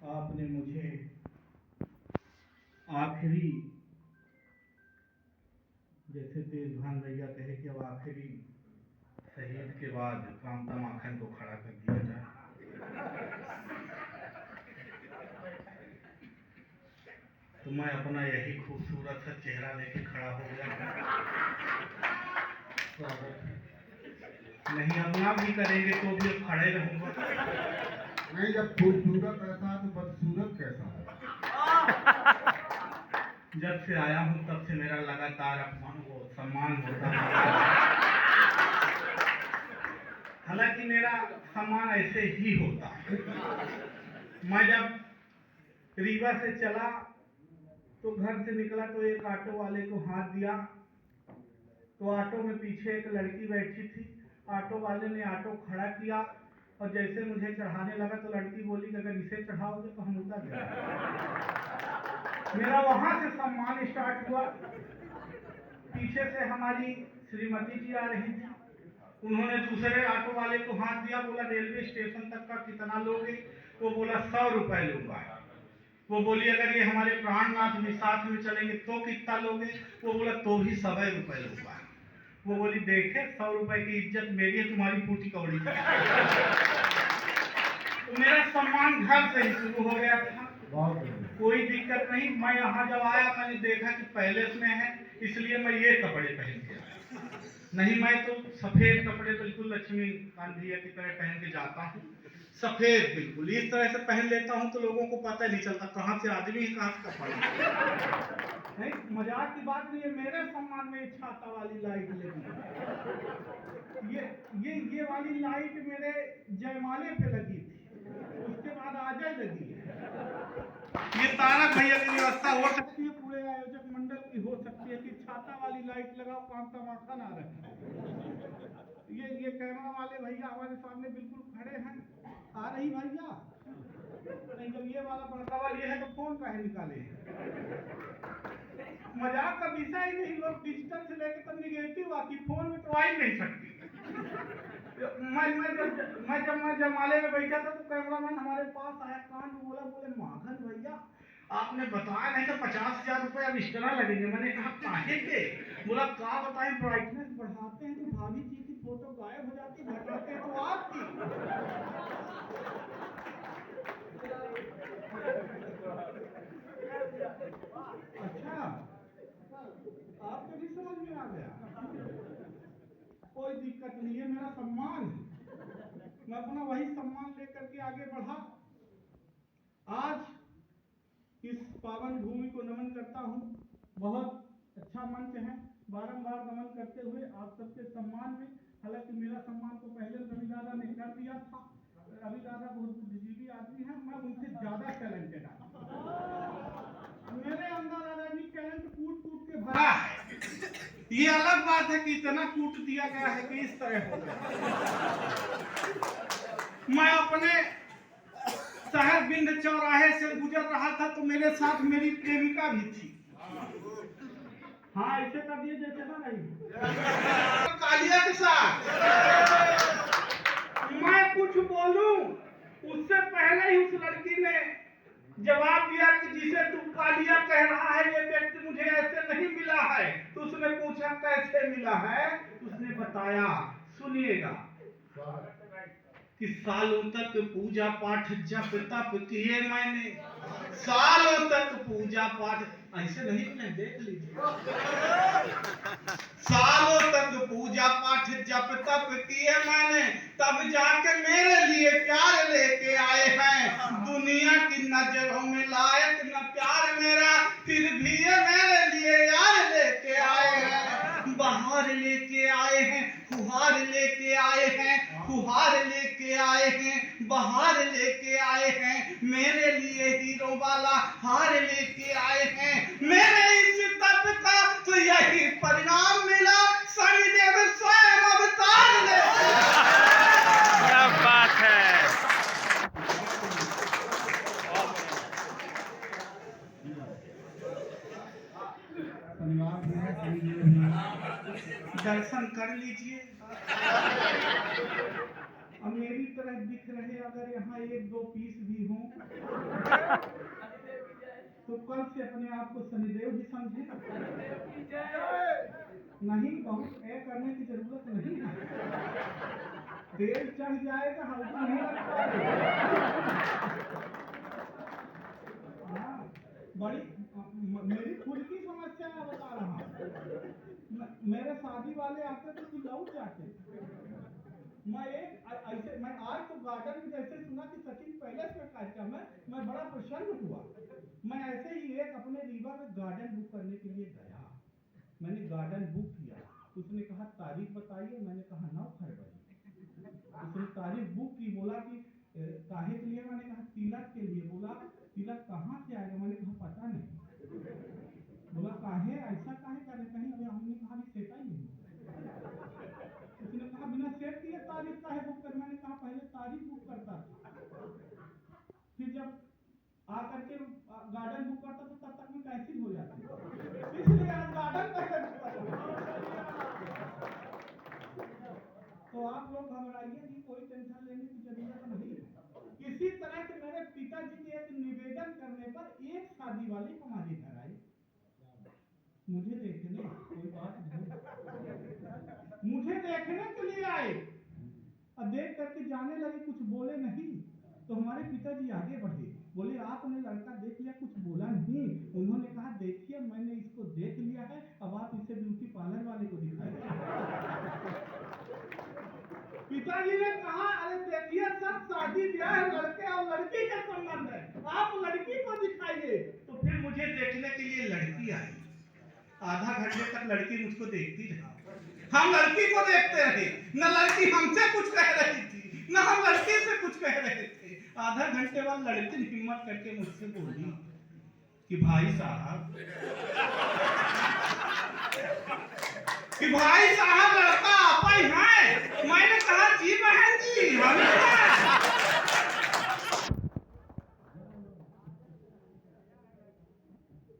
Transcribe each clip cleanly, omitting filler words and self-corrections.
आपने मुझे आखिरी, जैसे तेज भान भैया कहे कि अब आखिरी शहीद के बाद कामता माखन को खड़ा कर दिया जाए। तो मैं अपना यही खूबसूरत सा चेहरा लेके खड़ा हो गया। नहीं अपना भी करेंगे तो भी अब खड़े रहूंगा। नहीं, जब खूबसूरत ऐसा है तो बदसूरत कैसा है? जब से आया हूँ तब से मेरा लगातार अपमान वो सम्मान होता है। हालांकि मेरा सम्मान ऐसे ही होता है। मैं जब रीवा से चला तो घर से निकला तो एक ऑटो वाले को हाथ दिया, तो ऑटो में पीछे एक लड़की बैठी थी। ऑटो वाले ने ऑटो खड़ा किया और जैसे मुझे चढ़ाने लगा तो लड़की बोली कि अगर इसे चढ़ाओगे तो हम उतर जाएंगे। मेरा वहां से सम्मान स्टार्ट हुआ। पीछे से हमारी श्रीमती जी आ रही थी, उन्होंने दूसरे ऑटो वाले को हाथ दिया, बोला रेलवे स्टेशन तक का कितना लोगे? वो बोला 100 रुपए लूंगा। वो बोली अगर ये हमारे प्राणनाथ भी साथ में चलेंगे तो कितना लोगे? वो बोला तो भी 100 रुपए लूंगा। वो बोली देखे 100 रुपए की इज्जत मेरी है, तुम्हारी फूटी कौड़ी की। तो मेरा सम्मान घर से ही शुरू हो गया था। कोई दिक्कत नहीं। मैं यहाँ जब आया मैंने देखा कि पैलेस में है, इसलिए मैं ये कपड़े पहन के आया। नहीं मैं तो सफेद कपड़े बिल्कुल लक्ष्मीकांत भैया की तरह पहन के जाता हूँ। सफेद बिल्कुल इस तरह से पहन लेता हूँ तो लोगों को पता नहीं चलता कहाँ से आदमी है कहाँ से कपड़ा। नहीं मजाक की बात नहीं है। मेरे सम्मान में छाता वाली लाइट लगी। ये वाली लाइट मेरे जयमाले पे लगी थी, उसके बाद आजा लगी है। ये तारक भैया की व्यवस्था हो सकती है, पूरे आयोजक मंडल की हो सकती है कि छाता वाली लाइट लगाओ कामता माखन आ रहा है। ये कैमरा वाले भैया हमारे सामने बिल्कुल खड़े हैं। आ रही भैया नहीं, जब ये वाला बड़का वाला ये है तो फोन काहे निकाले? मजाक का विषय ही नहीं। लोग डिजिटल से लेके तो निगेटिव आती, फोन में तो आ ही नहीं सकती। मैं जब जमाले में बैठा था तो कैमरामैन हमारे पास आया, कान में बोले माखन भैया आपने बताया नहीं तो 50,000 रुपए अब एक्स्ट्रा लगेंगे। मैंने कहा काहे के? बोला का बताएं ब्राइटनेस बढ़ाते हैं तो भाभी जी की फोटो गायब हो जाती, घटाते हैं तो आपकी। अच्छा आपको भी समझ में आ गया? कोई दिक्कत नहीं है, मेरा सम्मान है। मैं अपना वही सम्मान लेकर के आगे बढ़ा। आज इस पावन भूमि को नमन करता हूँ। बहुत अच्छा मंच है, बारंबार नमन करते हुए आप सबके सम्मान में। हालांकि मेरा सम्मान तो पहले रवि दादा ने कर दिया था। रवि दादा बहुत बुद्धिजीवी आदमी है, मैं उनसे ज्यादा टैलेंटेड आदमी। मेरे अंदर अलग टैलेंट कूट के भरा है। ये अलग बात है कि इतना कूट दिया गया है कि इस तरह हो गया। मैं अपने शहर बिंद चौराहे से गुजर रहा था तो मेरे साथ मेरी प्रेमिका भी थी। हाँ ऐसे कर दिए जैसे ना नहीं कालिया के साथ मैं कुछ बोलूं उससे पहले ही उस लड़की ने जवाब दिया कि जिसे तू कालिया कह रहा है ये व्यक्ति मुझे ऐसे नहीं मिला है। तो उसने पूछा कैसे मिला है? उसने बताया, सुनिएगा कि सालों तक पूजा पाठ जप तप किए मैंने, सालों तक पूजा पाठ ऐसे नहीं मैं देख लीजिए। सालों तक पूजा पाठ जप तप किए मैंने, तब जाके मेरे लिए प्यार लेके आए हैं। दुनिया की नजरों में लायक न प्यार मेरा, फिर भी ये मेरे लिए यार लेके आए हैं। बहार लेके आए हैं, फुहार लेके आए हैं, फुहार लेके आए हैं, बहार लेके आए हैं। मेरे लिए हीरो वाला हार लेके आए हैं। मेरे इस तप का तो यही परिणाम मिला, शनिदेव स्वयं अवतार लेके। क्या बात है। दर्शन कर लीजिए। अब मेरी तरह दिख रहे अगर यहाँ 1-2 पीस भी हों तो कल से अपने आप को शनिदेव भी समझे। नहीं, बहुत ए करने की जरूरत नहीं है। तेल चढ़ जाएगा, हल्का नहीं लगता है। हाँ, बड़ी मेरी खुद की समस्या मैं बता रहा हूँ। मेरे शादी वाले आते थे कि लौट जाते। मैं आज तो गार्डन में जैसे सुना कि सचिन पैलेस में कार्यक्रम है, मैं बड़ा प्रसन्न हुआ। मैं ऐसे ही एक अपने रीवा में गार्डन बुक करने के लिए गया। मैंने गार्डन बुक किया, उसने कहा तारीख बताइए, मैंने कहा 9 फरवरी। उसने तारीख बुक की, बोला कि काहे के लिए, मैंने कहा तिलक के लिए। बोला तिलक कहाँ से आएगा, मैंने कहा पता नहीं। बोला काहे ऐसा काहे कर रहे, कहीं अभी हमने कहा भी सेटा ही नहीं। उसने कहा बिना सेट किए तारीख काहे बुक कर, मैंने कहा पहले तारीख बुक करता था, फिर जब आकर के गार्डन बुक करता था तब तक में कैंसिल हो जाती, इसलिए आज गार्डन कैसे बुक करता। तो आप लोग घबराइए नहीं, कोई टेंशन लेने की जरूरत नहीं। इसी तरह से मेरे पिताजी के एक निवेदन करने पर एक शादी वाले हमारे घर आए मुझे देखने, कोई बात नहीं, मुझे देखने के लिए आए और देख करके जाने लगे, कुछ बोले नहीं। तो हमारे पिताजी आगे बढ़े, बोले आपने लड़का देख लिया, कुछ बोला नहीं। उन्होंने कहा देखिए मैंने इसको देख लिया है, अब आप इसे ब्यूटी पार्लर वाले को दिखाइए। पिताजी ने कहा अरे देखिए सब शादी ब्याह लड़के और लड़की का संबंध है, आप लड़की को दिखाइए। तो फिर मुझे देखने के लिए लड़की आई। आधा घंटे तक लड़की मुझको देखती रही, हम लड़की को देखते रहे, न लड़की हमसे कुछ कह रही थी न हम लड़की से कुछ कह रहे थे। आधा घंटे बाद लड़की ने हिम्मत करके मुझसे बोली कि भाई साहब लड़का आप ही हैं। मैंने कहा जी बहन जी हम हैं।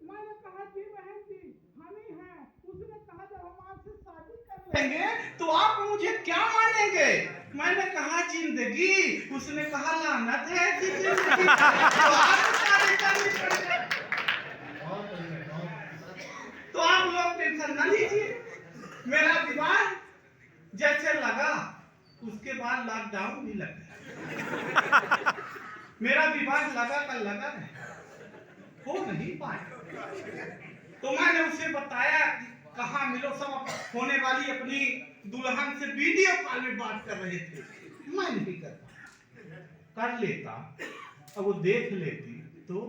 मैंने कहा जी बहन जी हम ही हैं। उसने कहा जब हम आपसे शादी कर लेंगे तो आप मुझे क्या मानेंगे। मैंने कहा जिंदगी। उसने कहा लानत है ऐसी जिंदगी, तो आप शादी करनी पड़ेगी। तो आप लोग टेंशन न लीजिए, मेरा विवाह जैसे लगा उसके बाद लॉकडाउन भी लग गया। मेरा विवाह लगा का लगा हो नहीं पाया। तो मैंने उसे बताया कहाँ मिलो, सब होने वाली अपनी दुल्हन से वीडियो कॉल में बात कर रहे थे। मैं नहीं करता, कर लेता और वो देख लेती तो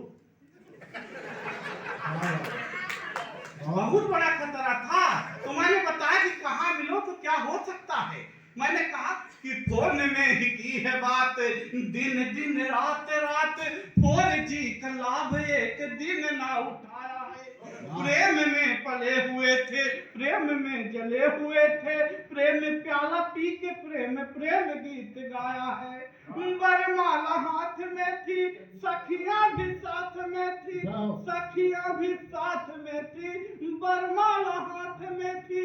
बहुत बड़ा खतरा था। तो मैंने बताया कि कहाँ मिलो तो क्या हो सकता है। मैंने कहा कि फोन में ही की है बात, दिन दिन रात रात 4G का लाभ एक दिन ना उठाया है। प्रेम में पले हुए थे, प्रेम में जले हुए थे, प्रेम में प्याला पी के प्रेम गीत गाया है। वरमाला हाथ में थी, सखियां भी साथ में थी, सखियां भी साथ में थी, वरमाला हाथ में थी।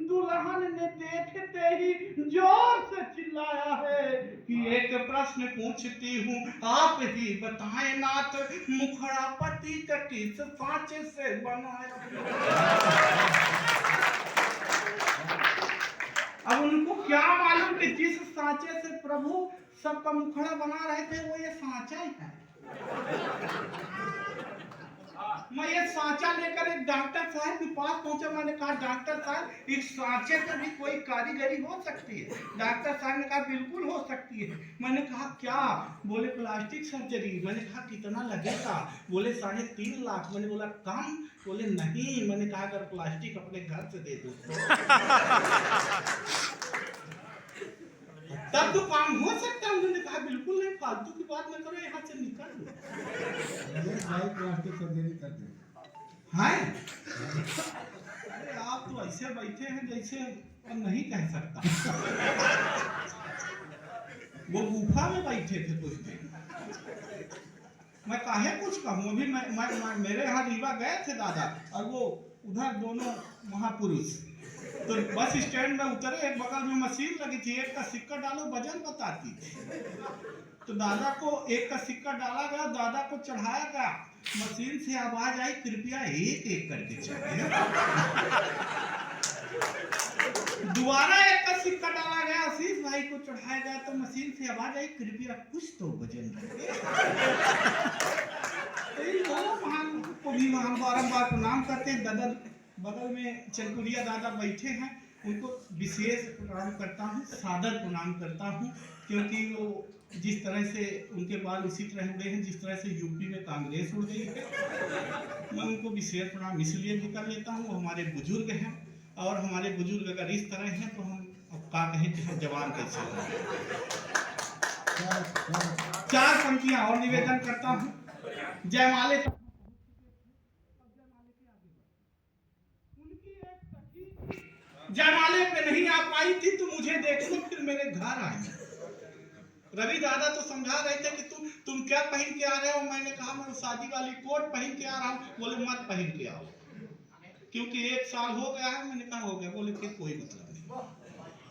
दुल्हन ने देखते ही जोर से चिल्लाया है कि एक प्रश्न पूछती हूँ आप ही बताएं नाथ, मुखड़ा पति का किस सांचे से बनाया। अब उनको क्या मालूम कि जिस सांचे से प्रभु सबका मुखड़ा बना रहे थे वो ये सांचा ही है। मैं ये सांचा लेकर एक डॉक्टर साहब के पास पहुंचा। मैंने कहा डॉक्टर साहब इस सांचे पर भी कोई कारीगरी हो सकती है। डॉक्टर साहब ने कहा बिल्कुल हो सकती है। मैंने कहा क्या? बोले प्लास्टिक सर्जरी। मैंने कहा कितना लगेगा? बोले 3.5 लाख। मैंने बोला कम? बोले नहीं। मैंने कहा अगर प्लास्टिक अपने घर से दे दो तब तो काम हो सकता है। उन्होंने कहा बिल्कुल नहीं, फालतू की बात न करो, यहाँ से निकल लो। प्लास्टिक सर्जरी कर दे। अरे आप तो ऐसे बैठे हैं जैसे अब नहीं कह सकता। वो गुफा में बैठे थे कुछ दिन, मैं काहे कुछ कहूँ। अभी मैं मेरे यहाँ रीवा गए थे दादा, और वो उधर दोनों महापुरुष तो बस स्टैंड में उतरे, एक बगल में मशीन लगी थी, एक का सिक्का डालो वजन बताती थी। तो दादा को एक का सिक्का डाला गया, दादा को चढ़ाया गया, मशीन से आवाज आई कृपया एक एक करके चढ़े। दोबारा एक का सिक्का डाला गया, आशीष भाई को चढ़ाया गया, तो मशीन से आवाज आई कृपया कुछ तो वजन रखे। को भी हम बारंबार प्रणाम करते हैं। दादा बगल में चरकुरिया दादा बैठे हैं, उनको विशेष प्रणाम करता हूँ, सादर प्रणाम करता हूँ, क्योंकि वो जिस तरह से उनके बाल उसी तरह उड़े हैं जिस तरह से यूपी में कांग्रेस उड़ गई है। मैं उनको विशेष प्रणाम इसलिए भी कर लेता हूँ, वो हमारे बुजुर्ग हैं, और हमारे बुजुर्ग अगर इस तरह हैं तो हम क्या कहें कि हम जवान कैसे हैं। चार पंक्तियां और निवेदन करता हूँ। जयमाले जयमाले पे नहीं आ पाई थी तो मुझे देखने फिर मेरे घर आई। रवि दादा तो समझा रहे थे कि तुम क्या पहन के आ रहे हो। मैंने कहा मैं शादी वाली कोट पहन के आ रहा हूँ। बोले मत पहन के आओ, क्योंकि 1 साल हो गया है। मैंने कहा हो गया। बोले फिर कोई मतलब नहीं,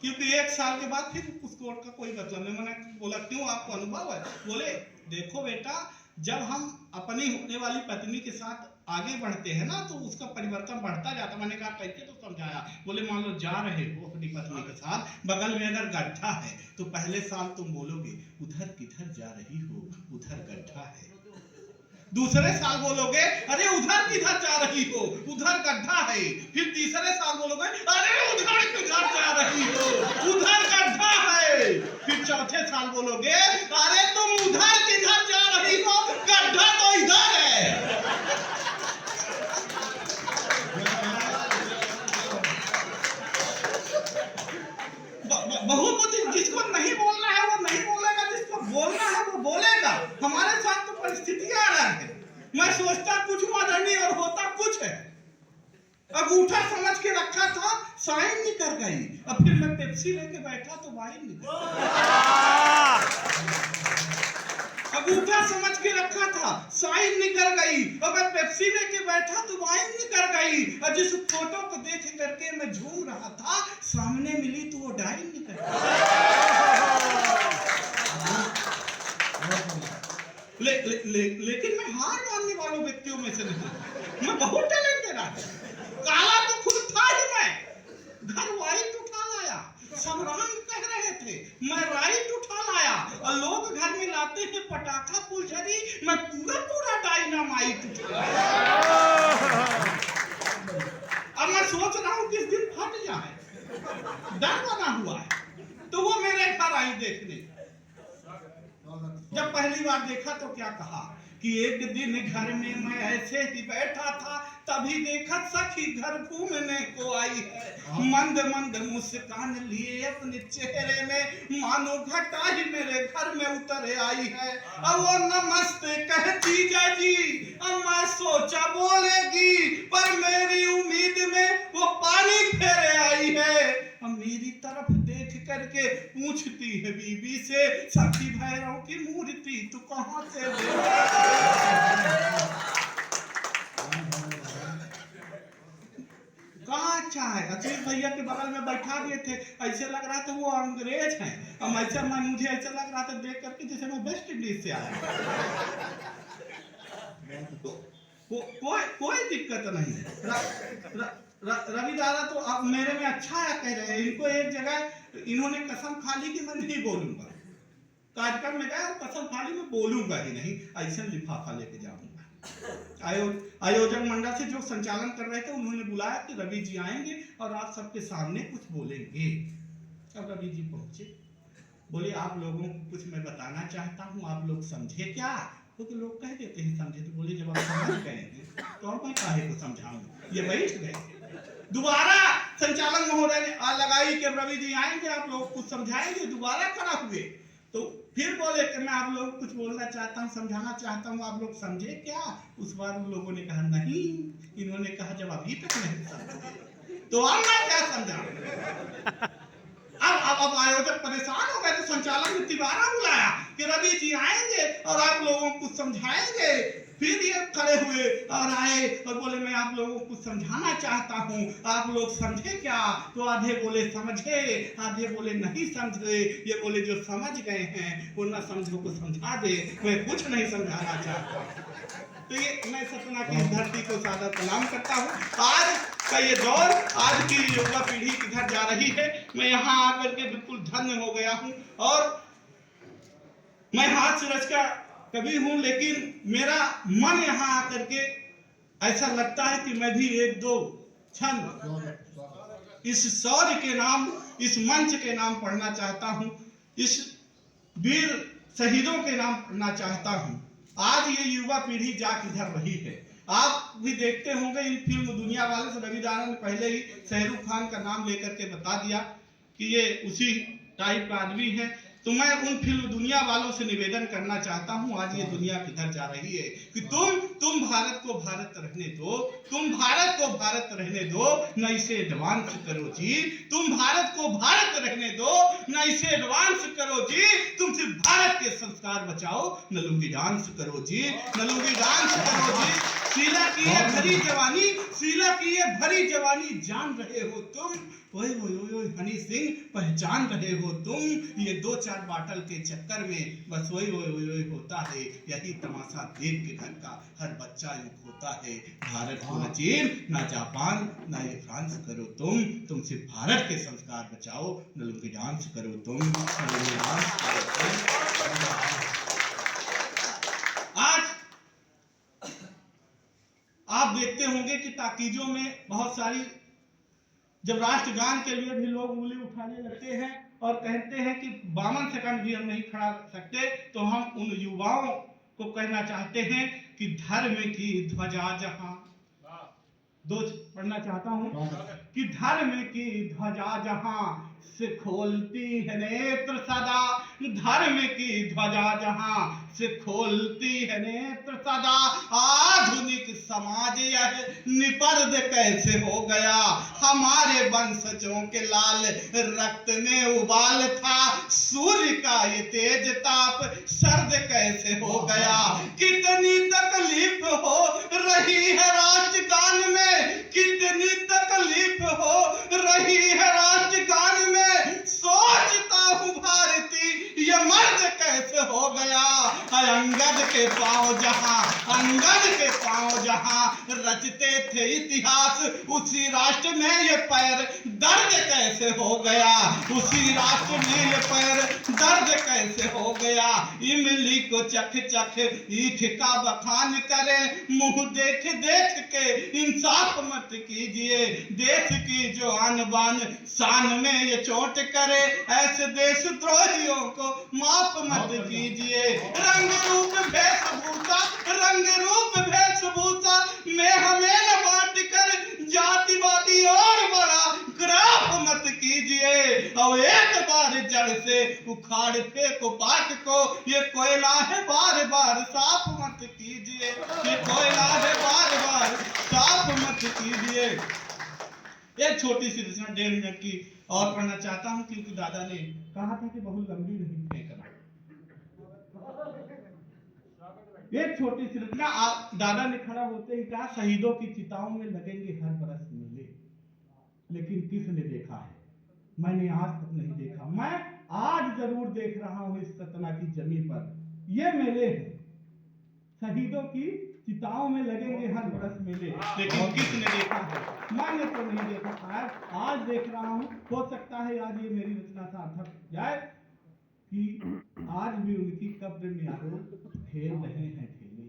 क्योंकि 1 साल के बाद फिर उस कोट का कोई मतलब नहीं। मैंने बोला क्यों, आपको अनुभव है? बोले देखो बेटा, जब हम अपनी होने वाली पत्नी के साथ आगे बढ़ते हैं ना तो उसका परिवर्तन बढ़ता जाता। मैंने कहा कैसे? तो समझाया। बोले मान लो जा रहे हो अपनी पत्नी के साथ, बगल में अगर गड्ढा है तो पहले साल तुम बोलोगे उधर किधर जा रही हो, उधर गड्ढा है। दूसरे साल बोलोगे अरे उधर किधर जा रही हो, उधर गड्ढा है। फिर तीसरे साल बोलोगे अरे उधर किधर जा रही हो, उधर गड्ढा है। फिर चौथे साल बोलोगे अरे तुम उधर किधर जा रही हो, गड्ढा तो इधर है। बहुत जिसको नहीं बोलना है वो नहीं बोलेगा, जिसको बोलना है वो बोलेगा। हमारे साथ तो परिस्थितियां अलग है। मैं सोचता कुछ हूँ आदरणीय और होता कुछ है। अंगूठा समझ के रखा था, साइन निकल गई। अब फिर मैं पेप्सी लेके बैठा तो वाइन निकल अंगूठा समझ के रखा था, साइन निकल गई। और मैं पेप्सी लेके बैठा तो वाइन निकल गई। और जिस फोटो को देख करके मैं झूम रहा था, सामने मिली तो वो डाइन निकल लेकिन मैं हार मानने वालों व्यक्तियों में से नहीं। मैं बहुत टैलेंटेड आदमी। काला तो खुद था ही मैं। घर वाइट उठा लाया, सब रंग कह रहे थे, मैं राइट उठा लाया। और लोग घर में लाते हैं पटाखा फुलझड़ी, मैं पूरा डायनामाइट उठा लाया। अब मैं सोच रहा हूँ किस दिन फट जाए, डर बना हुआ है। तो वो मेरे घर आई देखने। जब पहली बार देखा तो क्या कहा कि एक दिन घर में मैं ऐसे ही बैठा था, तभी देखा सखी घर घूमने को आई है। मंद मंद मुस्कान लिए अपने चेहरे में, मानो घटा ही मेरे घर में उतर आई है। अब वो नमस्ते कहती जाजी, अब मैं सोचा बोलेगी, पर मेरी उम्मीद में वो पानी फेरे आई है। अब मेरी तरफ देख करके पूछती है बीबी से, सखी भैरव की मूर्ति तू कहाँ से कहाँ? अच्छा है, अखिलेश भैया के बगल में बैठा दिए थे। ऐसे लग रहा था वो अंग्रेज हैं। अब ऐसा मुझे ऐसा लग रहा था देख करके जैसे मैं वेस्ट इंडीज से आया। कोई दिक्कत नहीं है। रवि दादा तो अब मेरे में अच्छा है कह रहे हैं। इनको एक जगह इन्होंने कसम खा ली कि मैं नहीं बोलूंगा। कार्यक्रम में गया और कसम खा ली मैं बोलूंगा ही नहीं, ऐसा लिफाफा लेके जाऊंगा। आयोजक मंडल से जो संचालन कर रहे थे उन्होंने बुलाया कि रवि जी आएंगे और आप सबके सामने कुछ बोलेंगे। अब रवि जी पहुंचे, बोले आप लोगों को कुछ मैं बताना चाहता हूँ, आप लोग समझे क्या? क्योंकि लोग कह देते हैं समझे। तो बोले जब आप समझ गए तो और मैं काहे को समझाऊं। ये बैठ गए। दोबारा संचालक महोदय ने लगाई कि रवि जी आएंगे, आप लोग कुछ समझाएंगे। दोबारा खड़ा हुए तो फिर बोले कि मैं आप लोग कुछ बोलना चाहता हूँ, समझाना चाहता हूँ, आप लोग समझे क्या? उस बार उन लोगों ने कहा नहीं। इन्होंने कहा जब अभी तक नहीं समझे तो अब मैं क्या समझाऊं। अब आयोजक परेशान हो गए तो संचालक ने तिबारा बुलाया कि रवि जी आएंगे और आप लोगों को समझाएंगे। फिर ये खड़े हुए और आए और बोले मैं आप लोगों को समझाना चाहता हूँ, आप लोग समझे क्या? तो आधे बोले समझे, आधे बोले नहीं समझे। ये बोले जो समझ गए हैं वो ना समझो को समझा दे, मैं कुछ नहीं समझाना चाहता। तो ये मैं सतना की इस धरती को सादर प्रणाम करता हूँ। आज का ये दौर, आज की युवा पीढ़ी किधर जा रही है, मैं यहाँ आकर के बिल्कुल धन्य हो गया हूँ। और मैं हाथ से रच का कभी हूँ, लेकिन मेरा मन यहाँ आकर के ऐसा लगता है कि मैं भी एक दो क्षण इस शौर्य के नाम, इस मंच के नाम पढ़ना चाहता हूँ, इस वीर शहीदों के नाम पढ़ना चाहता हूँ। आज ये युवा पीढ़ी जा किधर रही है, आप भी देखते होंगे इन फिल्म दुनिया वाले से। रवि दाना ने पहले ही शाहरुख खान का नाम लेकर के बता दिया कि ये उसी टाइप का आदमी है। तो मैं उन फिल्म दुनिया वालों से निवेदन करना चाहता हूं, आज ये दुनिया किधर जा रही है कि तुम भारत को भारत रहने दो, तुम भारत को भारत रहने दो, न इसे एडवांस करो जी। तुम भारत को भारत रहने दो, न इसे एडवांस करो जी। तुम सिर्फ भारत के संस्कार बचाओ, न लुंगी डांस करो जी, न लुंगी डांस करो जी। शीला की ये भरी जवानी, शीला की ये भरी जवानी जान रहे हो तुम, ओए ओए ओए हनी सिंह पहचान रहे हो तुम। ये 2-4 बाटल के चक्कर में बस ओए ओए ओए ओए होता है, यही तमाशा देख के घर का हर बच्चा यूं होता है। भारत को न चीन, न जापान, न ये फ्रांस करो तुम सिर्फ भारत के संस्कार बचाओ, न लुंगी डांस करो तुम, न लुंगी डांस करो तुम। आज आप देखते होंगे कि ताकीजों में बहुत सारी, जब राष्ट्रगान के लिए भी लोग उंगली उठाने लगते हैं और कहते हैं कि 52 सेकंड भी हम नहीं खड़ा कर सकते, तो हम उन युवाओं को कहना चाहते हैं कि धर्म की ध्वजा जहां, दो पढ़ना चाहता हूं कि धर्म की ध्वजा जहां से खोलती है नेत्र सदा, धर्म की ध्वजा जहां से खोलती है नेत्र सदा। आधुनिक समाज यह निपर्द कैसे हो गया, हमारे वंशजों के लाल रक्त में उबाल था, सूर्य का ये तेज ताप सर्द कैसे हो गया। कितनी तकलीफ हो रही है राष्ट्रगान में, कितनी तकलीफ हो रही है राष्ट्रगान में। सोचता हूँ भारती ये मर्द कैसे हो गया। अंगद के पांव जहां, अंगद के पांव जहां रचते थे इतिहास, उसी राष्ट्र में ये पैर दर्द कैसे हो गया, उसी राष्ट्र में ये पैर दर्द कैसे हो गया। इमली को चख चख ईख का बखान करे, मुंह देख देख के इंसाफ मत कीजिए। देश की जो आन बान शान में ये चोट करे, ऐसे देशद्रोहियों को माफ मत कीजिए। रंग रूप वेशभूषा, रंग रूप वेशभूषा में हमें न बांट कर जातिवादी और बड़ा ग्राफ मत कीजिए। और एक बार जड़ से उखाड़ फेंको बात को, ये कोयला है बार बार साफ मत कीजिए, ये कोयला है बार बार साफ मत कीजिए। एक छोटी सी रचना 1.5 मिनट की और पढ़ना चाहता हूँ, क्योंकि दादा ने कहा था कि बहुत लंबी नहीं फेंकना। एक छोटी सी रचना, दादा ने खड़ा होते ही कहा, शहीदों की चिताओं में लगेंगे हर बरस मेले, लेकिन किसने देखा है, मैंने आज तक नहीं देखा। मैं आज जरूर देख रहा हूँ इस सतना की जमीन पर ये मेले हैं, शहीदों की चिताओं में लगेंगे हर बरस मेले, लेकिन किसने देखा है, मैंने तो नहीं देखा है। आज देख रहा हूँ, हो सकता है आज ये मेरी रचना सार्थक हो जाए कि आज भी उनकी कब्र में यारो खेल रहे हैं ढेले,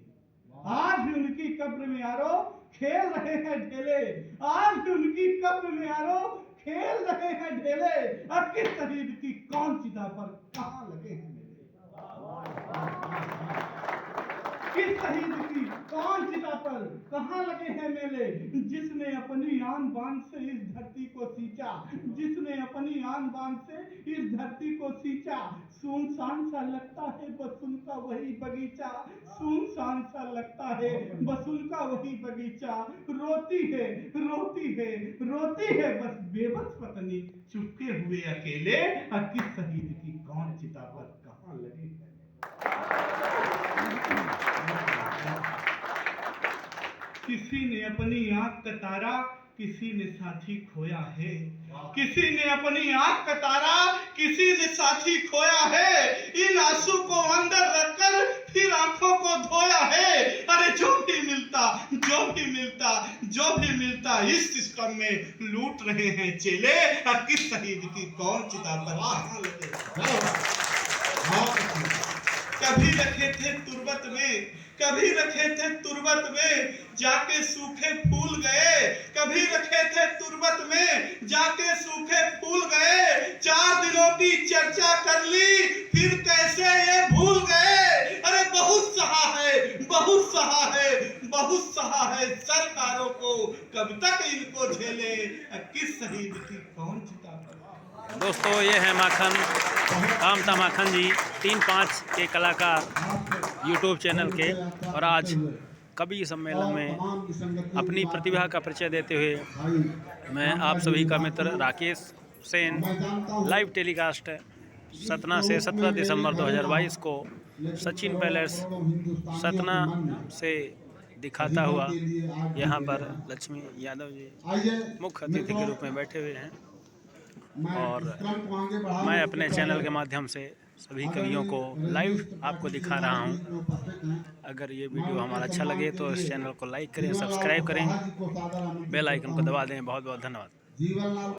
आज भी उनकी कब्र में यारो खेल रहे हैं ढेले, आज भी उनकी कब्र में यारो खेल रहे हैं ढेले। अब किस शहीद की कौन चिता पर कहां लगे हैं मेले, किस शहीद की कौन चिता पर कहां लगे हैं मेले। जिसने अपनी आन बान से इस धरती को सींचा, जिसने अपनी आन बान से इस धरती को सींचा। सुनसान सा लगता है बस उनका वही बगीचा, सुनसान सा लगता है बस उनका वही बगीचा। रोती है रोती है रोती है बस बेबस पत्नी, चुपके हुए अकेले। और किस शहीद की कौन चिता पर कहां लगे हैं। किसी ने अपनी आंख का तारा, किसी ने साथी खोया है। किसी ने अपनी आंख का तारा, किसी ने साथी खोया है। इन आंसू को अंदर रखकर फिर आंखों को धोया है। अरे जो भी मिलता इस सिस्टम में लूट रहे हैं चेले। और किस शहीद की कौन चिता पर कहाँ लगे। कभी रखे थे तुर्बत में, जाके सूखे फूल गए। कभी रखे थे तुर्बत में, जाके सूखे फूल गए। 4 दिनों की चर्चा कर ली, फिर कैसे ये भूल गए। अरे बहुत सहा है सरकारों को, कब तक इनको झेले। किस शहीद की कौन चिता पर। दोस्तों ये है माखन, कामता माखन जी 3-5 के कलाकार यूट्यूब चैनल के। और आज कवि सम्मेलन में अपनी प्रतिभा का परिचय देते हुए मैं आप सभी का मित्र राकेश सेन लाइव टेलीकास्ट सतना से 17 दिसंबर 2022 को सचिन पैलेस सतना से दिखाता हुआ यहाँ पर लक्ष्मी यादव जी मुख्य अतिथि के रूप में बैठे हुए हैं। और मैं अपने चैनल के माध्यम से सभी कवियों को लाइव आपको दिखा रहा हूं। अगर ये वीडियो हमारा अच्छा लगे तो इस चैनल को लाइक करें, सब्सक्राइब करें, बेल आइकन को दबा दें। बहुत बहुत धन्यवाद।